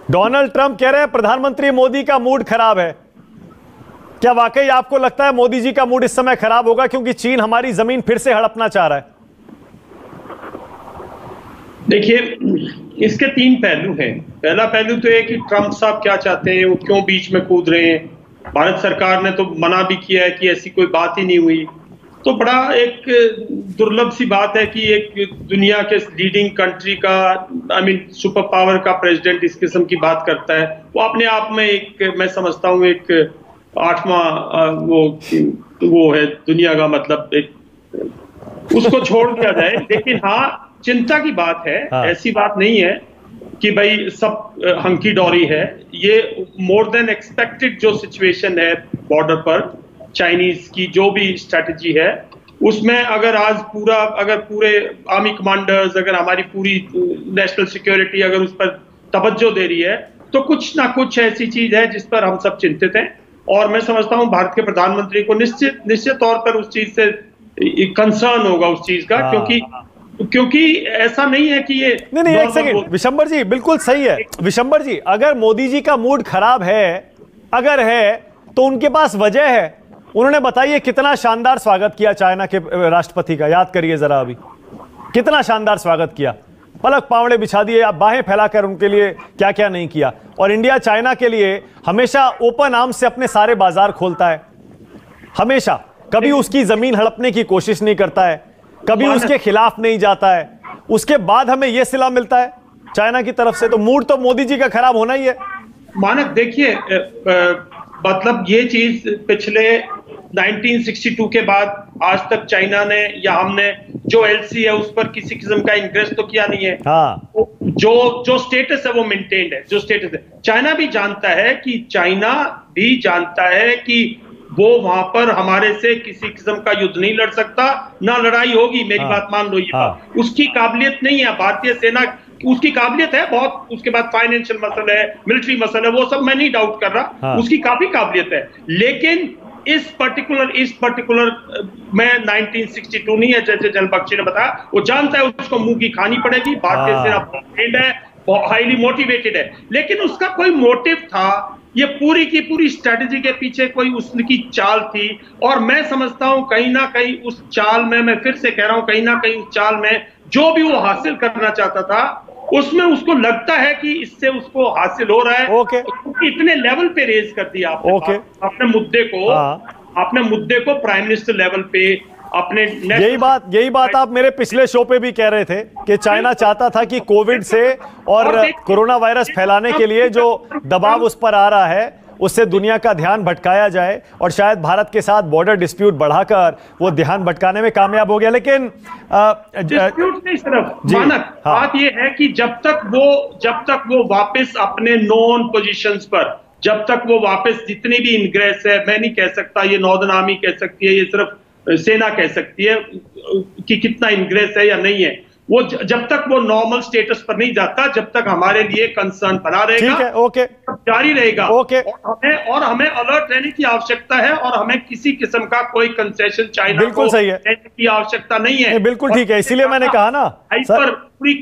Donald Trump कह रहे हैं प्रधानमंत्री मोदी का मूड खराब है। क्या वाकई आपको लगता है मोदी जी का मूड इस समय खराब होगा क्योंकि चीन हमारी जमीन फिर से हड़पना चाह रहा है? देखिए, इसके तीन पहलू हैं। पहला पहलू तो है कि ट्रंप साहब क्या चाहते हैं, वो क्यों बीच में कूद रहे हैं। भारत सरकार ने तो मना भी किया है कि ऐसी कोई बात ही नहीं हुई। तो बड़ा एक दुर्लभ सी बात है कि एक दुनिया के लीडिंग कंट्री का सुपर पावर का प्रेसिडेंट इस किस्म की बात करता है। वो अपने आप में एक, मैं समझता हूँ, एक आठवां वो है दुनिया का, मतलब एक उसको छोड़ दिया जाए। लेकिन हाँ, चिंता की बात है। हाँ। ऐसी बात नहीं है कि भाई सब हंकी डोरी है। ये मोर देन एक्सपेक्टेड जो सिचुएशन है बॉर्डर पर, चाइनीज की जो भी स्ट्रेटजी है उसमें अगर पूरे आर्मी कमांडर्स, अगर हमारी पूरी नेशनल सिक्योरिटी अगर उस पर तवज्जो दे रही है, तो कुछ ना कुछ ऐसी चीज है जिस पर हम सब चिंतित हैं। और मैं समझता हूं भारत के प्रधानमंत्री को निश्चित तौर पर उस चीज से कंसर्न होगा, उस चीज का। क्योंकि ऐसा नहीं है कि ये नहीं, एक सेकंड विशंबर जी, बिल्कुल सही है विशंबर जी। अगर मोदी जी का मूड खराब है, अगर है, तो उनके पास वजह है। उन्होंने बताइए कितना शानदार स्वागत किया चाइना के राष्ट्रपति का, याद करिए जरा अभी कितना शानदार स्वागत किया। पलक पावड़े बिछा दिए, आप बाहें फैलाकर उनके लिए क्या क्या नहीं किया। और इंडिया चाइना के लिए हमेशा ओपन आर्म से अपने सारे बाजार खोलता है, हमेशा। कभी उसकी जमीन हड़पने की कोशिश नहीं करता है, कभी उसके खिलाफ नहीं जाता है। उसके बाद हमें यह सिला मिलता है चाइना की तरफ से। तो मूड तो मोदी जी का खराब होना ही है। मानक, देखिए, मतलब ये चीज पिछले 1962 के बाद आज तक चाइना ने या हमने जो एलसी है उस पर किसी किस्म का इंग्रेस तो किया नहीं है। हाँ। जो स्टेटस है वो मेंटेन्ड है। जो स्टेटस है, चाइना भी जानता है कि वो वहां पर हमारे से किसी किस्म का युद्ध नहीं लड़ सकता, ना लड़ाई होगी। मेरी बात मान लो, ये बात उसकी काबिलियत नहीं है। भारतीय सेना उसकी काबिलियत है बहुत। उसके बाद फाइनेंशियल मसल है, मिलिट्री मसल है, वो सब मैं नहीं डाउट कर रहा। उसकी काफी काबिलियत है। लेकिन इस पर्टिकुलर में 1962 नहीं है, जैसे जनरल बख्शी ने बताया। वो जानता है उसको मुंह की खानी पड़ेगी। भारतीय सेना ट्रेंड है, हाईली मोटिवेटेड है। लेकिन उसका कोई मोटिव था, ये पूरी की पूरी स्ट्रेटजी के पीछे कोई उसकी चाल थी। और मैं समझता हूं कहीं ना कहीं उस चाल में, मैं फिर से कह रहा हूं, कहीं ना कहीं उस चाल में जो भी वो हासिल करना चाहता था, उसमें उसको लगता है कि इससे उसको हासिल हो रहा है। इतने लेवल पे रेज कर दिया आपने अपने मुद्दे को प्राइम मिनिस्टर लेवल पे, अपने यही बात आप मेरे पिछले शो पे भी कह रहे थे कि चाइना चाहता था कि कोविड से और कोरोना वायरस फैलाने के लिए जो दबाव उस पर आ रहा है उससे दुनिया का ध्यान भटकाया जाए। और शायद भारत के साथ बॉर्डर डिस्प्यूट बढ़ाकर वो ध्यान भटकाने में कामयाब हो गया। लेकिन डिस्प्यूट नहीं सिर्फ मानक, बात ये है कि जब तक वो वापस अपने नॉन पोजीशंस पर, जब तक वो वापस जितनी भी इनग्रेस है, मैं नहीं कह सकता ये नॉर्दर्न आर्मी कह सकती है, ये सिर्फ सेना कह सकती है कि कितना इनग्रेस है या नहीं है। वो जब तक वो नॉर्मल स्टेटस पर नहीं जाता, जब तक हमारे लिए कंसर्न बना रहेगा। ठीक है, ओके, जारी रहेगा। ओके। और हमें अलर्ट रहने की आवश्यकता है। और हमें किसी किस्म का कोई कंसेशन चाइना बिल्कुल सही है की आवश्यकता नहीं है। बिल्कुल ठीक है, इसीलिए मैंने कहा ना सर, पूरी